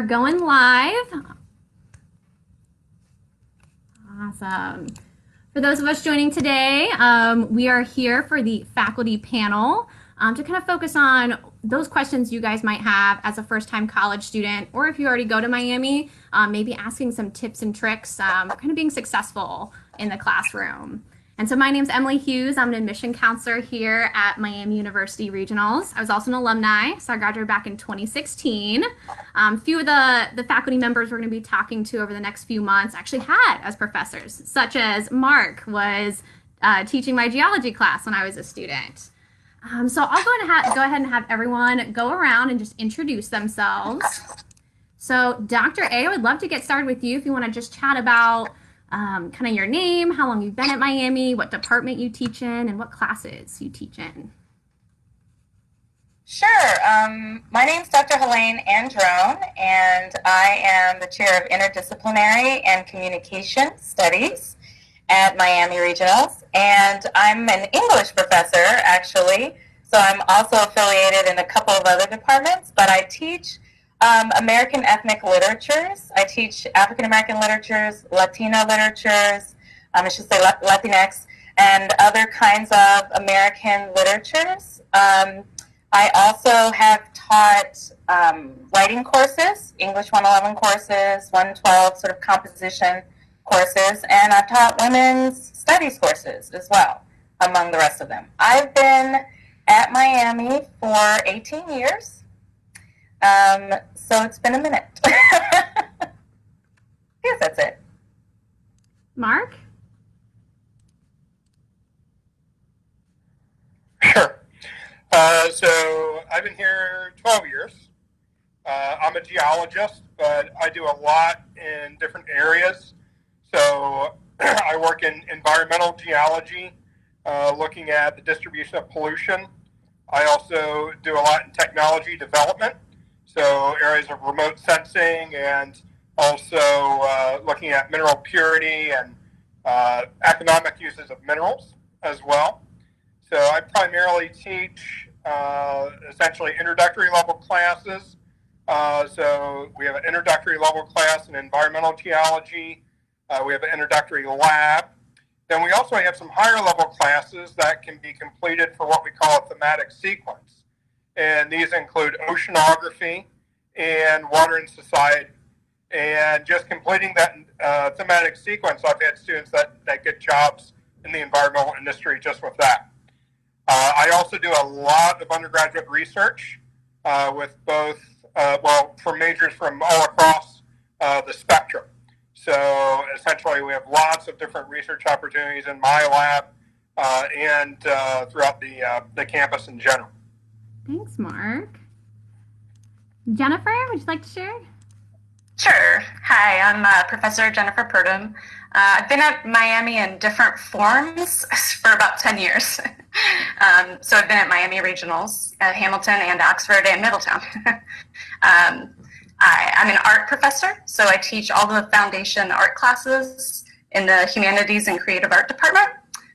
Going live. Awesome. For those of us joining today, we are here for the faculty panel to kind of focus on those questions you guys might have as a first-time college student, or if you already go to Miami, maybe asking some tips and tricks for kind of being successful in the classroom. And so my name's Emily Hughes. I'm an admission counselor here at Miami University Regionals. I was also an alumni, so I graduated back in 2016. Few of the faculty members we're going to be talking to over the next few months actually had as professors, such as Mark was teaching my geology class when I was a student. So I'll go ahead and have everyone go around and just introduce themselves. So Dr. A, I would love to get started with you if you want to just chat about kind of your name, how long you've been at Miami, what department you teach in, and what classes you teach in. Sure. My name's Dr. Helane Androne, and I am the chair of Interdisciplinary and Communication Studies at Miami Regionals. And I'm an English professor, actually, so I'm also affiliated in a couple of other departments, but I teach American ethnic literatures. I teach African American literatures, Latino literatures, I should say Latinx, and other kinds of American literatures. I also have taught writing courses, English 111 courses, 112 sort of composition courses, and I've taught women's studies courses as well, among the rest of them. I've been at Miami for 18 years. So it's been a minute. Yes, that's it. Mark? Sure. So I've been here 12 years. I'm a geologist, but I do a lot in different areas. So I work in environmental geology, looking at the distribution of pollution. I also do a lot in technology development. So areas of remote sensing and also looking at mineral purity and economic uses of minerals as well. So I primarily teach essentially introductory level classes. So we have an introductory level class in environmental geology. We have an introductory lab. Then we also have some higher level classes that can be completed for what we call a thematic sequence. And these include oceanography and water and society. And just completing that thematic sequence, I've had students that get jobs in the environmental industry just with that. I also do a lot of undergraduate research with both, for majors from all across the spectrum. So essentially we have lots of different research opportunities in my lab and throughout the campus in general. Thanks, Mark. Jennifer, would you like to share? Sure. Hi, I'm Professor Jennifer Purdum. I've been at Miami in different forms for about 10 years. So I've been at Miami Regionals, at Hamilton and Oxford and Middletown. I'm an art professor, so I teach all the foundation art classes in the Humanities and Creative Art Department,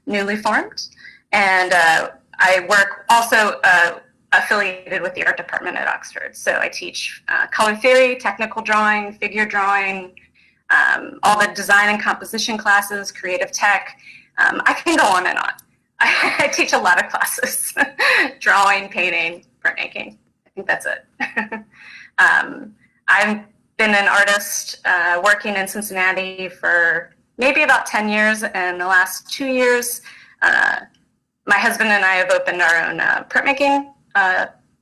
newly formed. And I work also affiliated with the art department at Oxford. So I teach color theory, technical drawing, figure drawing, all the design and composition classes, creative tech. I can go on and on. I teach a lot of classes, drawing, painting, printmaking. I think that's it. I've been an artist working in Cincinnati for maybe about 10 years. And the last 2 years, my husband and I have opened our own printmaking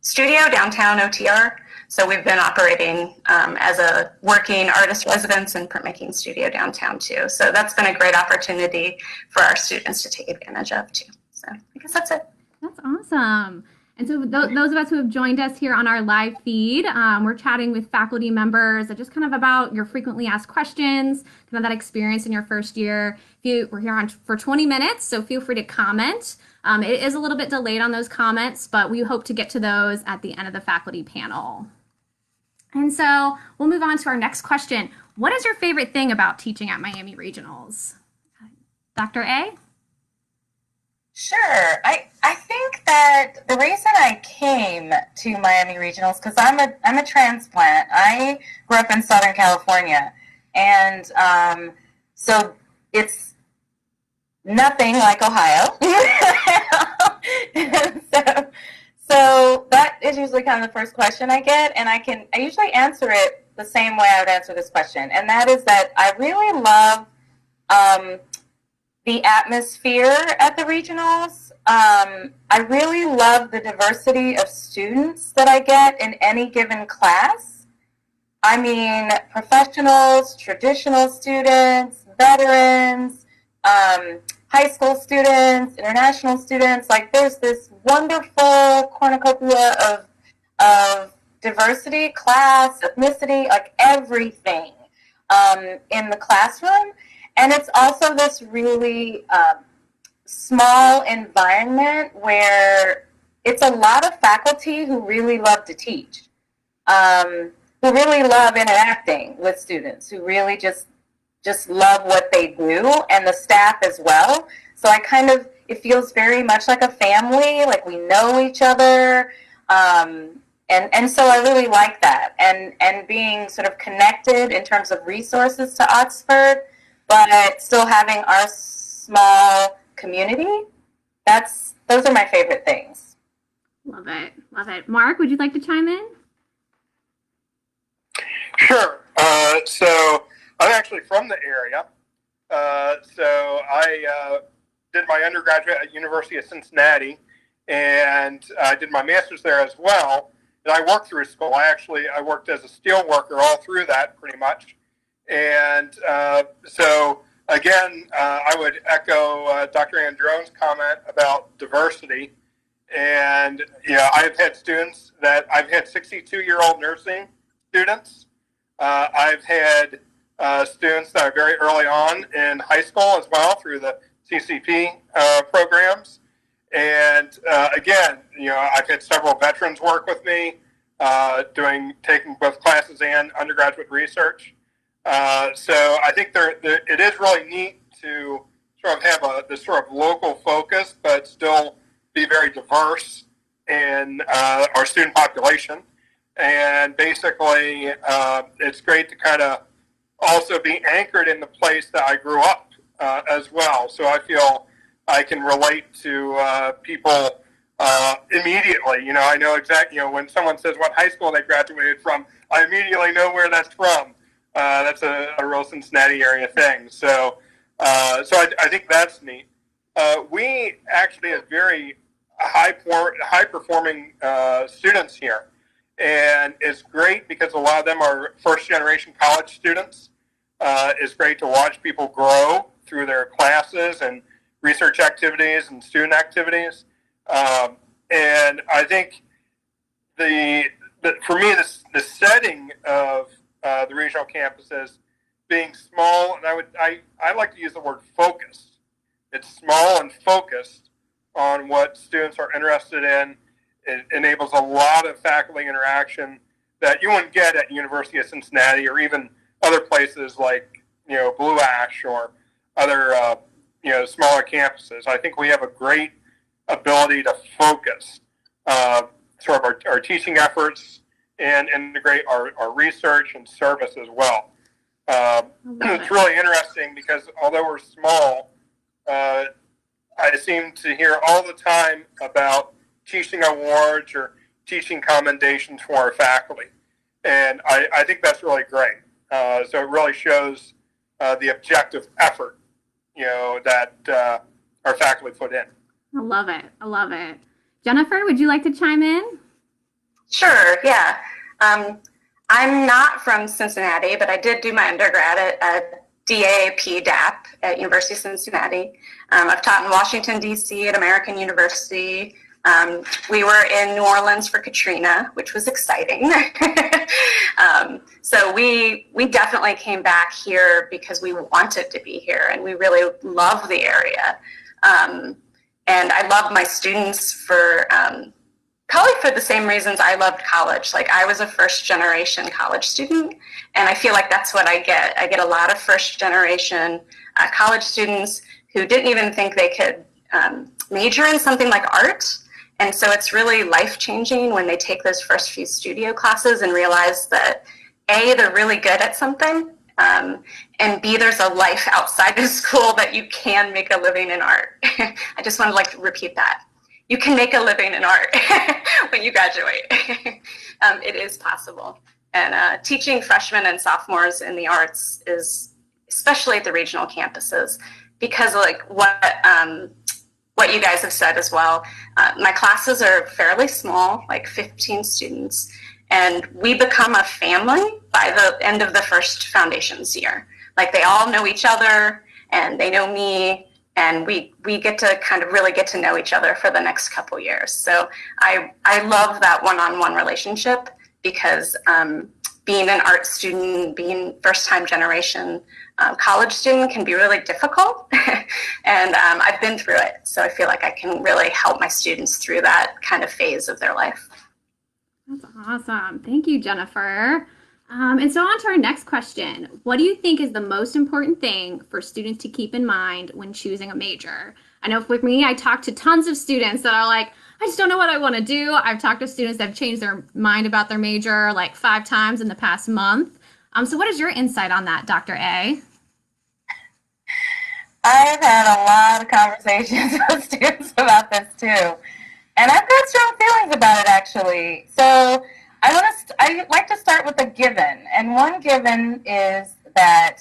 studio downtown OTR. So we've been operating as a working artist residence and printmaking studio downtown too. So that's been a great opportunity for our students to take advantage of too. So I guess that's it. That's awesome. And so those of us who have joined us here on our live feed, we're chatting with faculty members just kind of about your frequently asked questions, kind of that experience in your first year. We're here on for 20 minutes, so feel free to comment. It is a little bit delayed on those comments, but we hope to get to those at the end of the faculty panel. And so we'll move on to our next question. What is your favorite thing about teaching at Miami Regionals? Dr. A? Sure. I think that the reason I came to Miami Regionals, because I'm a transplant. I grew up in Southern California, and so it's nothing like Ohio. so that is usually kind of the first question I get, and I usually answer it the same way I would answer this question, and that is that I really love the atmosphere at the regionals. I really love the diversity of students that I get in any given class. I mean, professionals, traditional students, veterans, high school students, international students. Like, there's this wonderful cornucopia of diversity, class, ethnicity, like everything in the classroom. And it's also this really small environment where it's a lot of faculty who really love to teach, who really love interacting with students, who really just love what they do, and the staff as well. So it feels very much like a family, like we know each other. And so I really like that. And being sort of connected in terms of resources to Oxford, but still having our small community, those are my favorite things. Love it. Love it. Mark, would you like to chime in? Sure. So I'm actually from the area. So I did my undergraduate at University of Cincinnati, and I did my master's there as well. And I worked through school. I worked as a steel worker all through that pretty much. And so, again, I would echo Dr. Androne's comment about diversity. And, I've had 62-year-old nursing students. I've had students that are very early on in high school as well through the CCP programs. And, again, I've had several veterans work with me, taking both classes and undergraduate research. So I think it is really neat to sort of have this sort of local focus, but still be very diverse in our student population. And basically, it's great to kind of also be anchored in the place that I grew up as well. So I feel I can relate to people immediately. I know exactly, when someone says what high school they graduated from, I immediately know where that's from. That's a real Cincinnati area thing. So I think that's neat. We actually have very high performing students here, and it's great because a lot of them are first generation college students. It's great to watch people grow through their classes and research activities and student activities. And I think for me, the setting of the regional campuses being small, and I like to use the word focused. It's small and focused on what students are interested in. It enables a lot of faculty interaction that you wouldn't get at University of Cincinnati or even other places like Blue Ash or other smaller campuses. I think we have a great ability to focus sort of our teaching efforts and integrate our research and service as well. It's really interesting because although we're small, I seem to hear all the time about teaching awards or teaching commendations for our faculty. And I think that's really great. So it really shows the objective effort, that our faculty put in. I love it. I love it. Jennifer, would you like to chime in? Sure, yeah. I'm not from Cincinnati, but I did do my undergrad at DAP DAP at University of Cincinnati. I've taught in Washington, D.C. at American University. We were in New Orleans for Katrina, which was exciting. So we definitely came back here because we wanted to be here, and we really love the area. And I love my students for probably for the same reasons I loved college. Like, I was a first generation college student, and I feel like that's what I get. I get a lot of first generation college students who didn't even think they could major in something like art. And so it's really life-changing when they take those first few studio classes and realize that A, they're really good at something, and B, there's a life outside of school that you can make a living in art. I just want to like repeat that. You can make a living in art when you graduate. It is possible. And teaching freshmen and sophomores in the arts is, especially at the regional campuses, because like what you guys have said as well, my classes are fairly small, like 15 students, and we become a family by the end of the first foundations year. Like they all know each other and they know me, and we get to kind of really get to know each other for the next couple years. So I love that one-on-one relationship, because being an art student, being first-time generation college student can be really difficult. And I've been through it. So I feel like I can really help my students through that kind of phase of their life. That's awesome. Thank you, Jennifer. And so on to our next question. What do you think is the most important thing for students to keep in mind when choosing a major? I know for me, I talk to tons of students that are like, I just don't know what I want to do. I've talked to students that have changed their mind about their major like 5 times in the past month. So what is your insight on that, Dr. A? I've had a lot of conversations with students about this too. And I've got strong feelings about it, actually. So I like to start with a given. And one given is that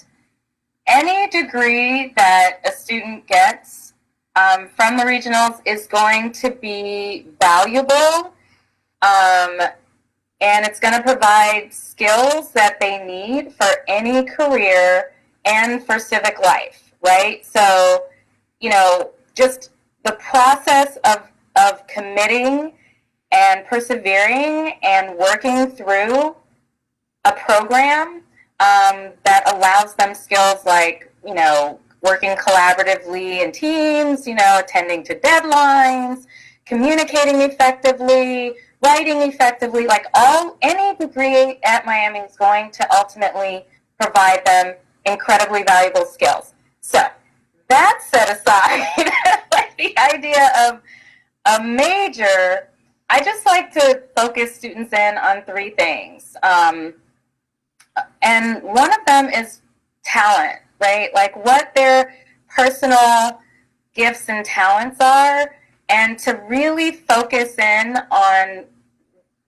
any degree that a student gets from the regionals is going to be valuable, and it's going to provide skills that they need for any career and for civic life, right? So, just the process of committing and persevering and working through a program that allows them skills like, working collaboratively in teams, attending to deadlines, communicating effectively, writing effectively, like any degree at Miami is going to ultimately provide them incredibly valuable skills. So that set aside, like the idea of a major, I just like to focus students in on 3 things. And one of them is talent, right? Like what their personal gifts and talents are, and to really focus in on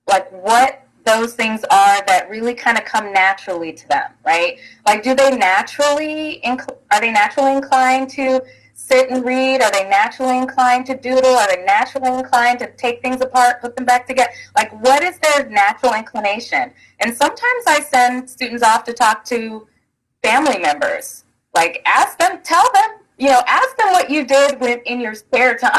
like what those things are that really kind of come naturally to them, right? Like, are they naturally inclined to sit and read? Are they naturally inclined to doodle? Are they naturally inclined to take things apart, put them back together? Like, what is their natural inclination? And sometimes I send students off to talk to family members. Like, ask them what you did in your spare time,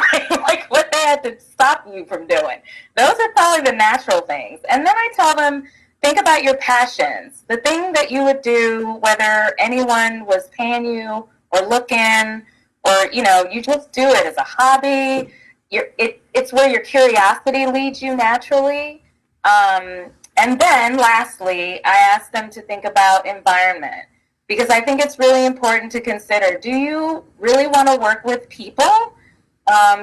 like what they had to stop you from doing. Those are probably the natural things. And then I tell them, think about your passions, the thing that you would do whether anyone was paying you or looking, or, you just do it as a hobby. It's where your curiosity leads you naturally. And then lastly, I ask them to think about environment, because I think it's really important to consider, do you really want to work with people?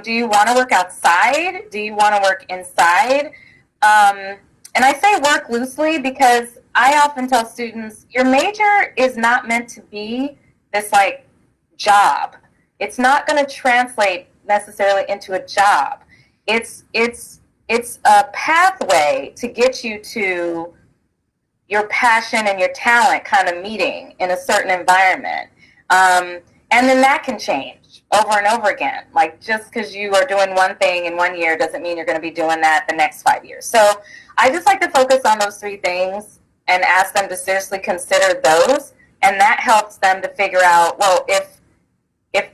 Do you want to work outside? Do you want to work inside? And I say work loosely because I often tell students, your major is not meant to be this like job. It's not going to translate necessarily into a job. It's a pathway to get you to your passion and your talent kind of meeting in a certain environment. And then that can change over and over again. Like, just because you are doing one thing in 1 year doesn't mean you're going to be doing that the next 5 years. So I just like to focus on those 3 things and ask them to seriously consider those. And that helps them to figure out, well, if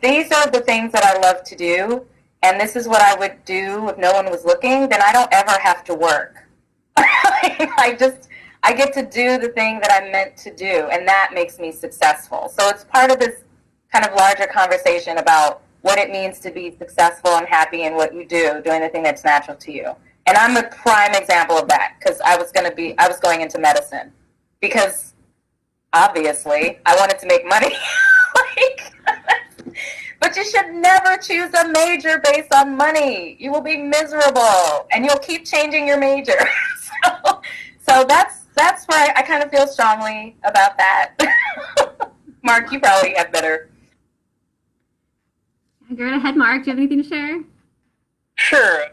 these are the things that I love to do, and this is what I would do if no one was looking, then I don't ever have to work. I get to do the thing that I'm meant to do, and that makes me successful. So it's part of this kind of larger conversation about what it means to be successful and happy in what you do, doing the thing that's natural to you. And I'm a prime example of that, because I was going into medicine because obviously I wanted to make money. But But you should never choose a major based on money. You will be miserable, and you'll keep changing your major. So that's where I kind of feel strongly about that. Mark, you probably have better. Go right ahead, Mark. Do you have anything to share? Sure.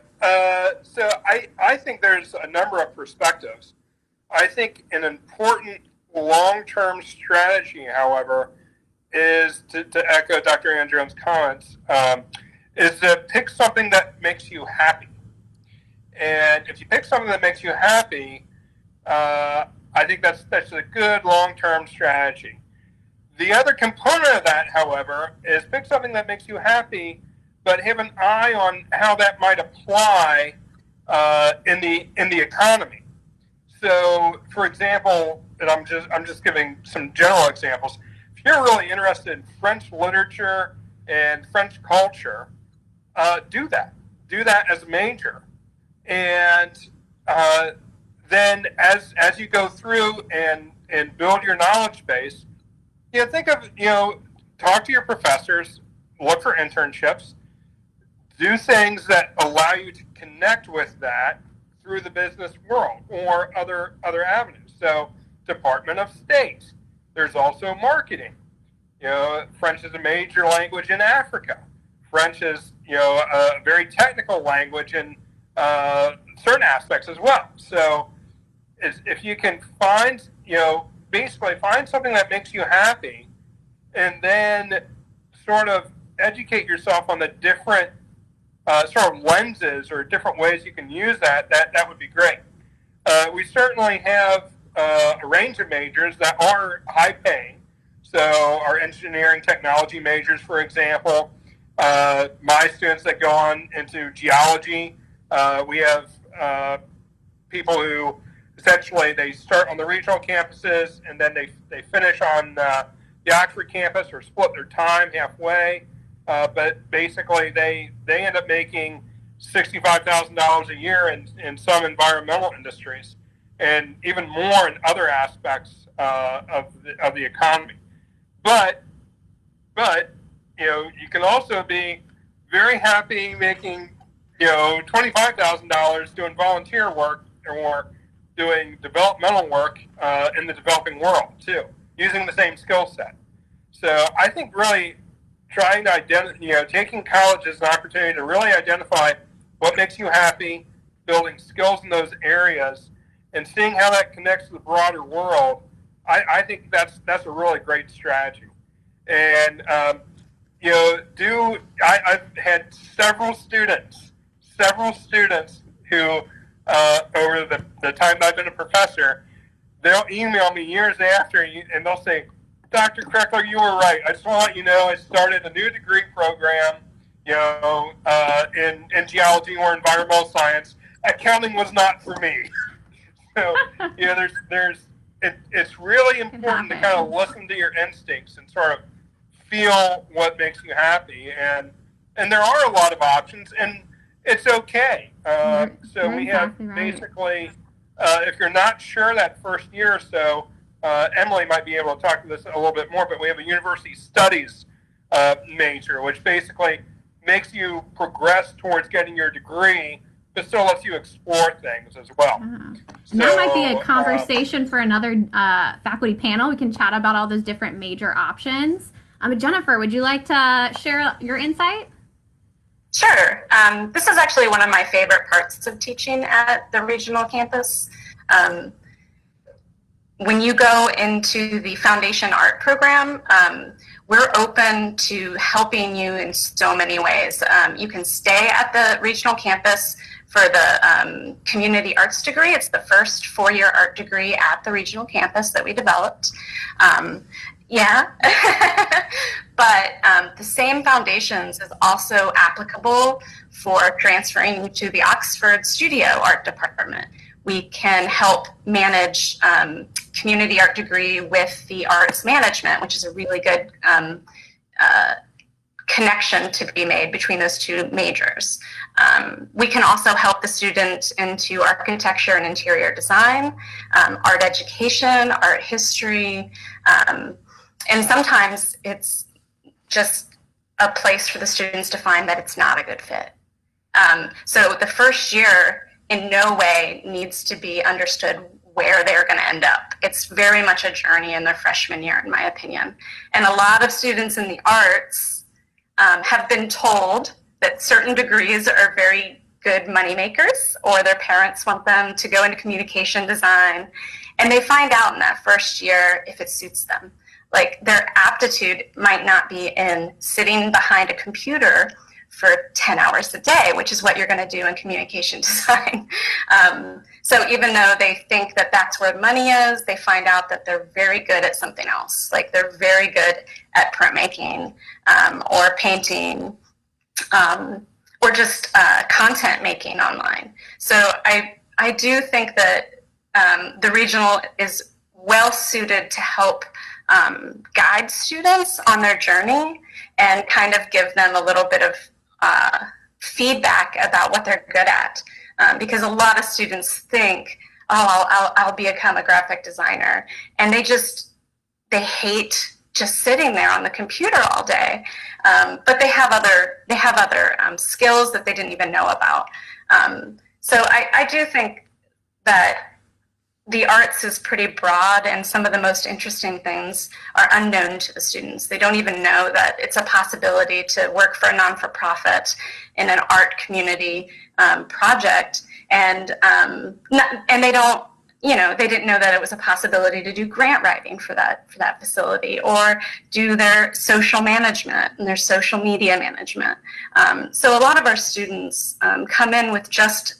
So I think there's a number of perspectives. I think an important long-term strategy, however, is to echo Dr. Androne's comments, is to pick something that makes you happy. And if you pick something that makes you happy, I think that's a good long-term strategy. The other component of that, however, is pick something that makes you happy, but have an eye on how that might apply in the economy. So, for example, and I'm just giving some general examples. If you're really interested in French literature and French culture, do that. Do that as a major, and then as you go through and build your knowledge base, think of talk to your professors, look for internships, do things that allow you to connect with that through the business world or other avenues. So, Department of State. There's also marketing. French is a major language in Africa. French is a very technical language in certain aspects as well. So, if you can find basically find something that makes you happy, and then sort of educate yourself on the different sort of lenses or different ways you can use that would be great. We certainly have a range of majors that are high paying. So our engineering technology majors, for example, my students that go on into geology, we have people who essentially they start on the regional campuses and then they finish on the Oxford campus or split their time halfway. But basically they end up making $65,000 a year in some environmental industries, and even more in other aspects of the economy. But you can also be very happy making $25,000 doing volunteer work or doing developmental work in the developing world too, using the same skill set. So I think really trying to taking college as an opportunity to really identify what makes you happy, building skills in those areas, and seeing how that connects to the broader world. I think that's a really great strategy. And I've had several students who over the time I've been a professor, they'll email me years after and they'll say, Dr. Krekeler, you were right. I just want to let you know I started a new degree program, in geology or environmental science. Accounting was not for me. So, it's really important to kind of listen to your instincts and sort of feel what makes you happy. And there are a lot of options, and it's okay. So we have basically, if you're not sure that first year or so, Emily might be able to talk to this a little bit more, but we have a university studies major, which basically makes you progress towards getting your degree, but still lets you explore things as well. So, that might be a conversation for another faculty panel. We can chat about all those different major options. Jennifer, would you like to share your insight? Sure. This is actually one of my favorite parts of teaching at the regional campus. When you go into the Foundation Art program, we're open to helping you in so many ways. You can stay at the regional campus for the community arts degree. It's the first 4-year art degree at the regional campus that we developed. But the same foundations is also applicable for transferring you to the Oxford Studio Art Department. We can help manage community art degree with the arts management, which is a really good connection to be made between those two majors. We can also help the student into architecture and interior design, art education, art history, and sometimes it's just a place for the students to find that it's not a good fit. So the first year in no way needs to be understood where they're going to end up. It's very much a journey in their freshman year, in my opinion. And a lot of students in the arts have been told that certain degrees are very good moneymakers, or their parents want them to go into communication design, and they find out in that first year if it suits them. Like, their aptitude might not be in sitting behind a computer for 10 hours a day, which is what you're going to do in communication design. So even though they think that that's where the money is, they find out that they're very good at something else. Like, they're very good at printmaking, or painting, or just content making online. So I do think that the regional is well suited to help guide students on their journey and kind of give them a little bit of feedback about what they're good at. Because a lot of students think, oh, I'll become a graphic designer. And they hate just sitting there on the computer all day. But they have other skills that they didn't even know about. So I do think that the arts is pretty broad, and some of the most interesting things are unknown to the students. They don't even know that it's a possibility to work for a non-for-profit in an art community project, and they don't, they didn't know that it was a possibility to do grant writing for that facility, or do their social management and their social media management. So a lot of our students come in with just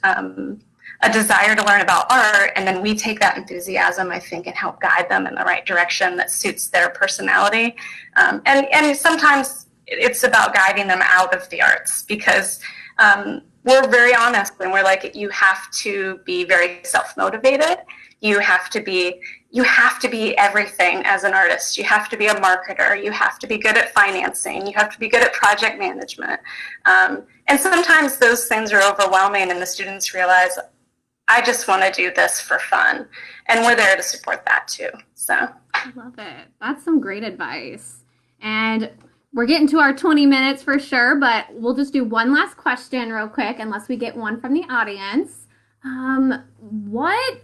a desire to learn about art, and then we take that enthusiasm, I think, and help guide them in the right direction that suits their personality. And sometimes it's about guiding them out of the arts, because we're very honest when we're like, you have to be very self-motivated. You have to be everything as an artist. You have to be a marketer. You have to be good at financing. You have to be good at project management. And sometimes those things are overwhelming, and the students realize, I just want to do this for fun. And we're there to support that too. So I love it. That's some great advice. And we're getting to our 20 minutes for sure, but we'll just do one last question real quick, unless we get one from the audience. What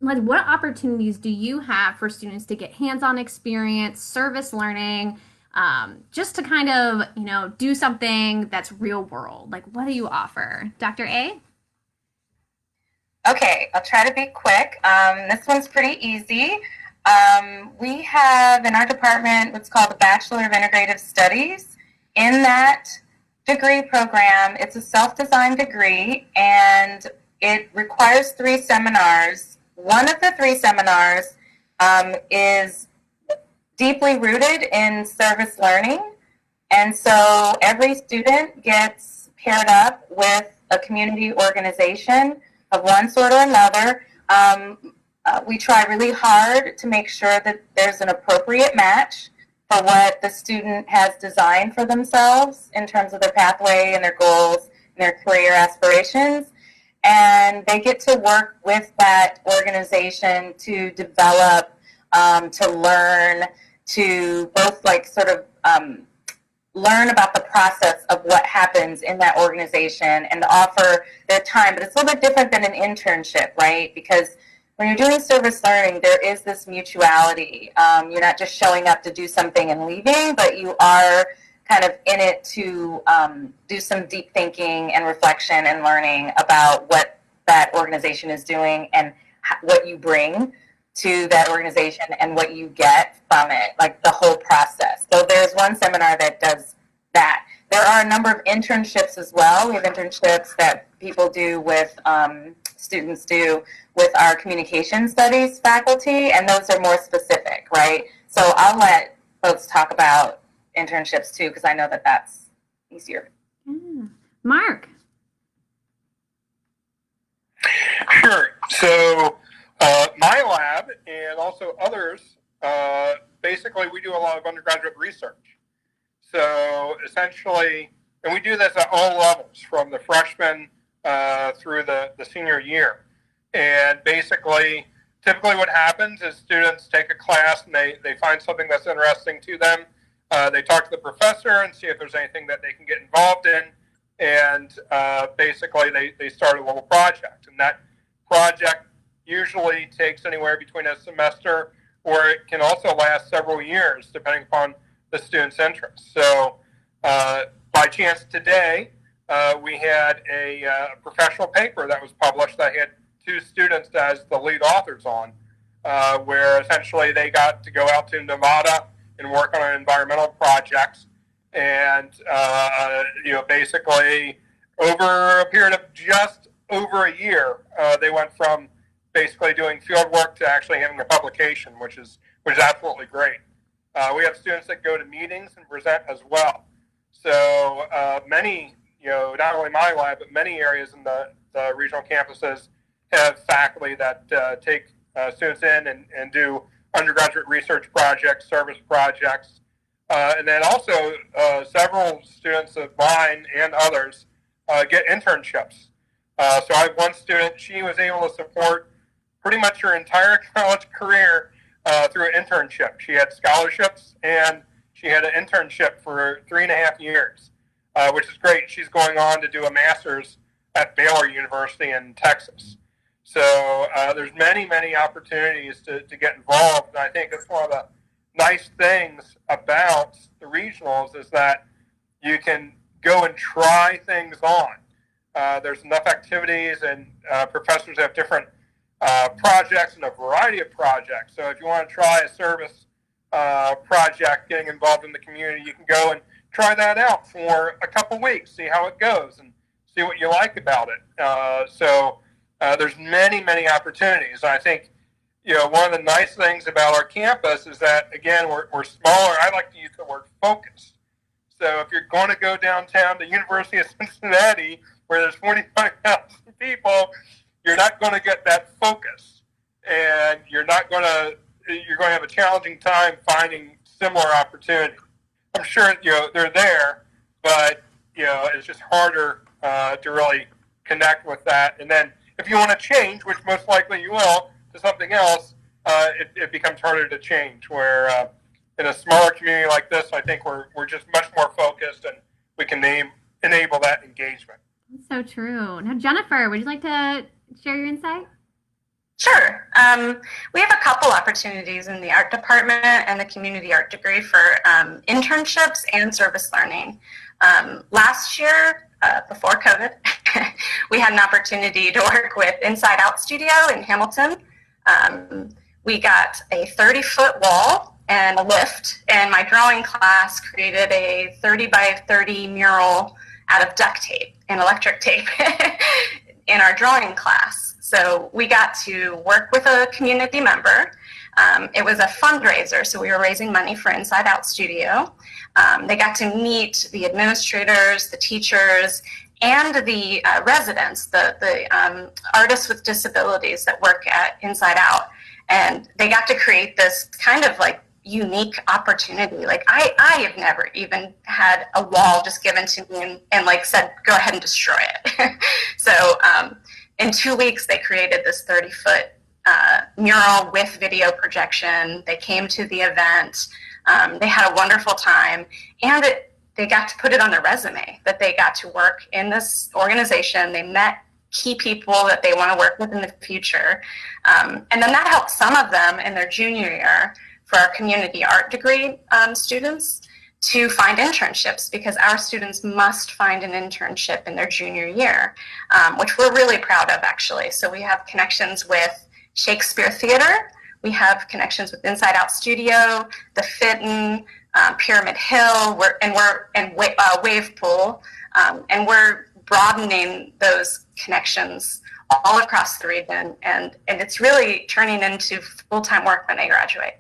opportunities do you have for students to get hands-on experience, service learning, just to kind of, do something that's real world? Like, what do you offer? Dr. A? Okay, I'll try to be quick. This one's pretty easy. We have in our department what's called the Bachelor of Integrative Studies. In that degree program, it's a self-designed degree, and it requires 3 seminars. One of the 3 seminars is deeply rooted in service learning, and so every student gets paired up with a community organization of one sort or another. We try really hard to make sure that there's an appropriate match for what the student has designed for themselves in terms of their pathway and their goals and their career aspirations. And they get to work with that organization to develop, to learn, to both learn about the process of what happens in that organization and to offer their time. But it's a little bit different than an internship, right? Because when you're doing service learning, there is this mutuality. You're not just showing up to do something and leaving, but you are kind of in it to do some deep thinking and reflection and learning about what that organization is doing and what you bring to that organization and what you get from it, like the whole process. So there's one seminar that does that. There are a number of internships as well. We have internships that people do with, students do with our communication studies faculty, and those are more specific, right? So I'll let folks talk about internships too, because I know that that's easier. Yeah. Mark. Sure. So my lab and also others, basically we do a lot of undergraduate research. So essentially, and we do this at all levels, from the freshman through the senior year. And basically, typically what happens is students take a class and they find something that's interesting to them. They talk to the professor and see if there's anything that they can get involved in. And basically, they start a little project. And that project usually takes anywhere between a semester, or it can also last several years, depending upon the student's interests. So by chance today, we had a professional paper that was published that had 2 students as the lead authors on, where essentially they got to go out to Nevada and work on environmental projects. And, basically over a period of just over a year, they went from basically doing field work to actually having a publication, which is absolutely great. We have students that go to meetings and present as well. So many, not only my lab, but many areas in the regional campuses have faculty that take students in and do undergraduate research projects, service projects, and then also several students of mine and others get internships. So I have one student, she was able to support pretty much her entire college career through an internship. She had scholarships and she had an internship for 3.5 years, which is great. She's going on to do a master's at Baylor University in Texas. So there's many, many opportunities to get involved. And I think that's one of the nice things about the regionals is that you can go and try things on. There's enough activities, and professors have different projects and a variety of projects. So if you want to try a service project, getting involved in the community, you can go and try that out for a couple weeks, see how it goes, and see what you like about it. So there's many, many opportunities. I think, one of the nice things about our campus is that, again, we're smaller. I like to use the word focused. So if you're going to go downtown to University of Cincinnati, where there's 45,000 people, you're not going to get that focus, and you're going to have a challenging time finding similar opportunities. I'm sure they're there, but it's just harder to really connect with that. And then if you want to change, which most likely you will, to something else, it becomes harder to change. Where in a smaller community like this, I think we're just much more focused, and we can enable that engagement. That's so true. Now, Jennifer, would you like to share your insight? Sure. We have a couple opportunities in the art department and the community art degree for internships and service learning. Last year, before COVID, we had an opportunity to work with Inside Out Studio in Hamilton. We got a 30-foot wall and a lift, and my drawing class created a 30 by 30 mural out of duct tape and electric tape in our drawing class. So we got to work with a community member. It was a fundraiser, so we were raising money for Inside Out Studio. They got to meet the administrators, the teachers, and the residents, the artists with disabilities that work at Inside Out. And they got to create this kind of like unique opportunity. Like I have never even had a wall just given to me and like said, go ahead and destroy it. So in 2 weeks, they created this 30-foot mural with video projection. They came to the event. They had a wonderful time, and they got to put it on their resume that they got to work in this organization. They met key people that they want to work with in the future. And then that helped some of them in their junior year for our community art degree students to find internships, because our students must find an internship in their junior year, which we're really proud of, actually. So we have connections with Shakespeare Theater. We have connections with Inside Out Studio, the Fitton, Pyramid Hill, and Wave Pool, and we're broadening those connections all across the region, and it's really turning into full-time work when they graduate.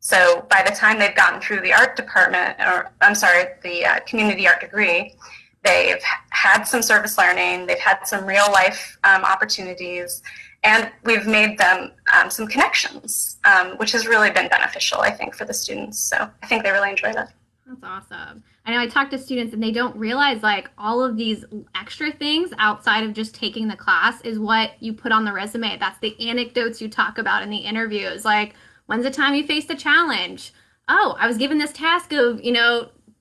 So by the time they've gotten through the art department, the community art degree, they've had some service learning, they've had some real life opportunities, and we've made them some connections, which has really been beneficial, I think, for the students. So I think they really enjoyed it. That's awesome. I know I talk to students and they don't realize like all of these extra things outside of just taking the class is what you put on the resume. That's the anecdotes you talk about in the interviews. Like, when's the time you faced a challenge? oh, I was given this task of,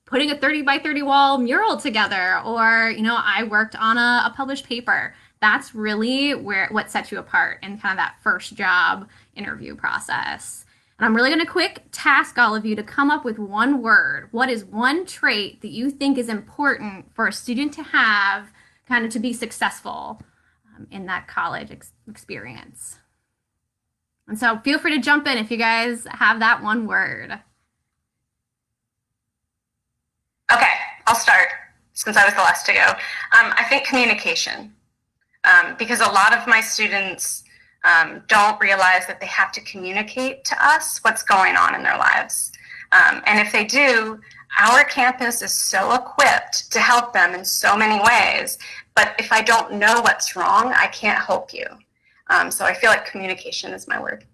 putting a 30 by 30 wall mural together, or, I worked on a published paper. That's really what sets you apart in kind of that first job interview process. And I'm really going to quick task all of you to come up with one word. What is one trait that you think is important for a student to have kind of to be successful in that college experience? And so feel free to jump in if you guys have that one word. Okay, I'll start since I was the last to go. I think communication, because a lot of my students don't realize that they have to communicate to us what's going on in their lives. And if they do, our campus is so equipped to help them in so many ways. But if I don't know what's wrong, I can't help you. So I feel like communication is my word.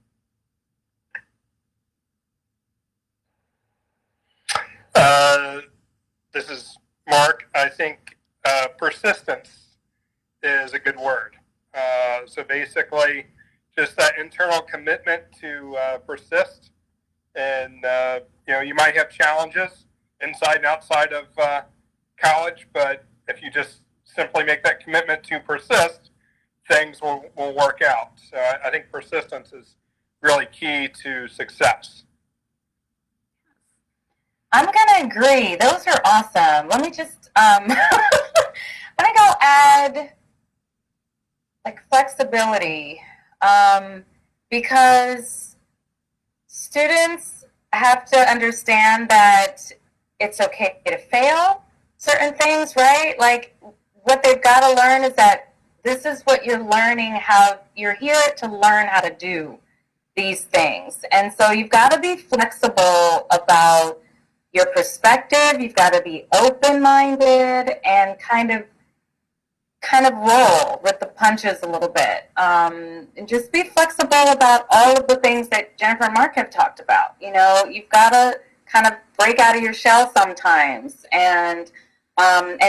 This is Mark. I think persistence is a good word. So basically, just that internal commitment to persist. And, you might have challenges inside and outside of college, but if you just simply make that commitment to persist, things will work out. So I think persistence is really key to success. I'm going to agree. Those are awesome. Let me just, I'm going to go add like flexibility, because students have to understand that it's okay to fail certain things, right? Like what they've got to learn is that this is what you're learning, how you're here to learn how to do these things. And so you've got to be flexible about your perspective. You've got to be open-minded and kind of roll with the punches a little bit. And just be flexible about all of the things that Jennifer and Mark have talked about. You've got to kind of break out of your shell sometimes and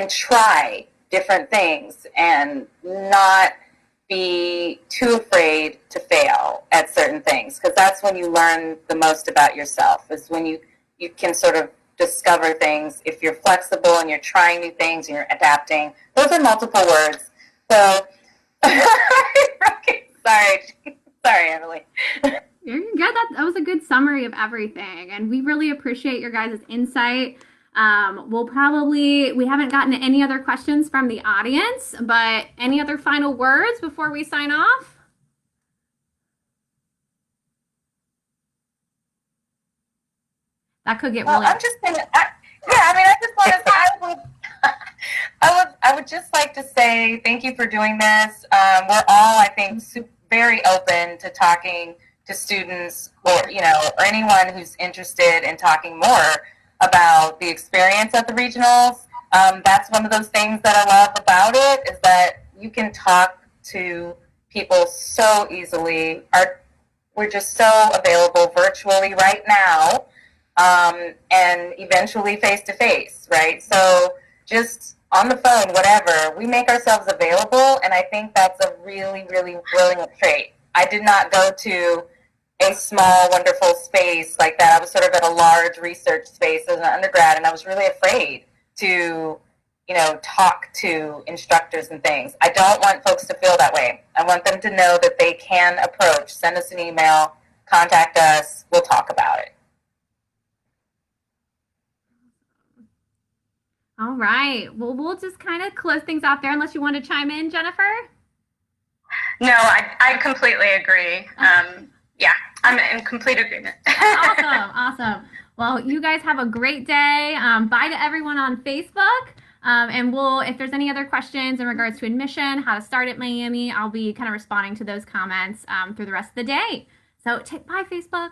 try different things and not be too afraid to fail at certain things, because that's when you learn the most about yourself, is when you can sort of discover things if you're flexible and you're trying new things and you're adapting. Those are multiple words. So, sorry, Emily. You're good. That was a good summary of everything. And we really appreciate your guys' insight. We haven't gotten any other questions from the audience, but any other final words before we sign off? That could get really. I'm just gonna. I just want to. I would just like to say thank you for doing this. We're all, I think, very open to talking to students or anyone who's interested in talking more about the experience at the regionals. That's one of those things that I love about it, is that you can talk to people so easily. We're just so available virtually right now. And eventually face-to-face, right? So just on the phone, whatever, we make ourselves available, and I think that's a really, really brilliant trait. I did not go to a small, wonderful space like that. I was sort of at a large research space as an undergrad, and I was really afraid to, talk to instructors and things. I don't want folks to feel that way. I want them to know that they can approach, send us an email, contact us, we'll talk about it. All right. Well, we'll just kind of close things out there unless you want to chime in, Jennifer. No, I completely agree. Yeah, I'm in complete agreement. Awesome. Well, you guys have a great day. Bye to everyone on Facebook. And if there's any other questions in regards to admission, how to start at Miami, I'll be kind of responding to those comments through the rest of the day. So bye, Facebook.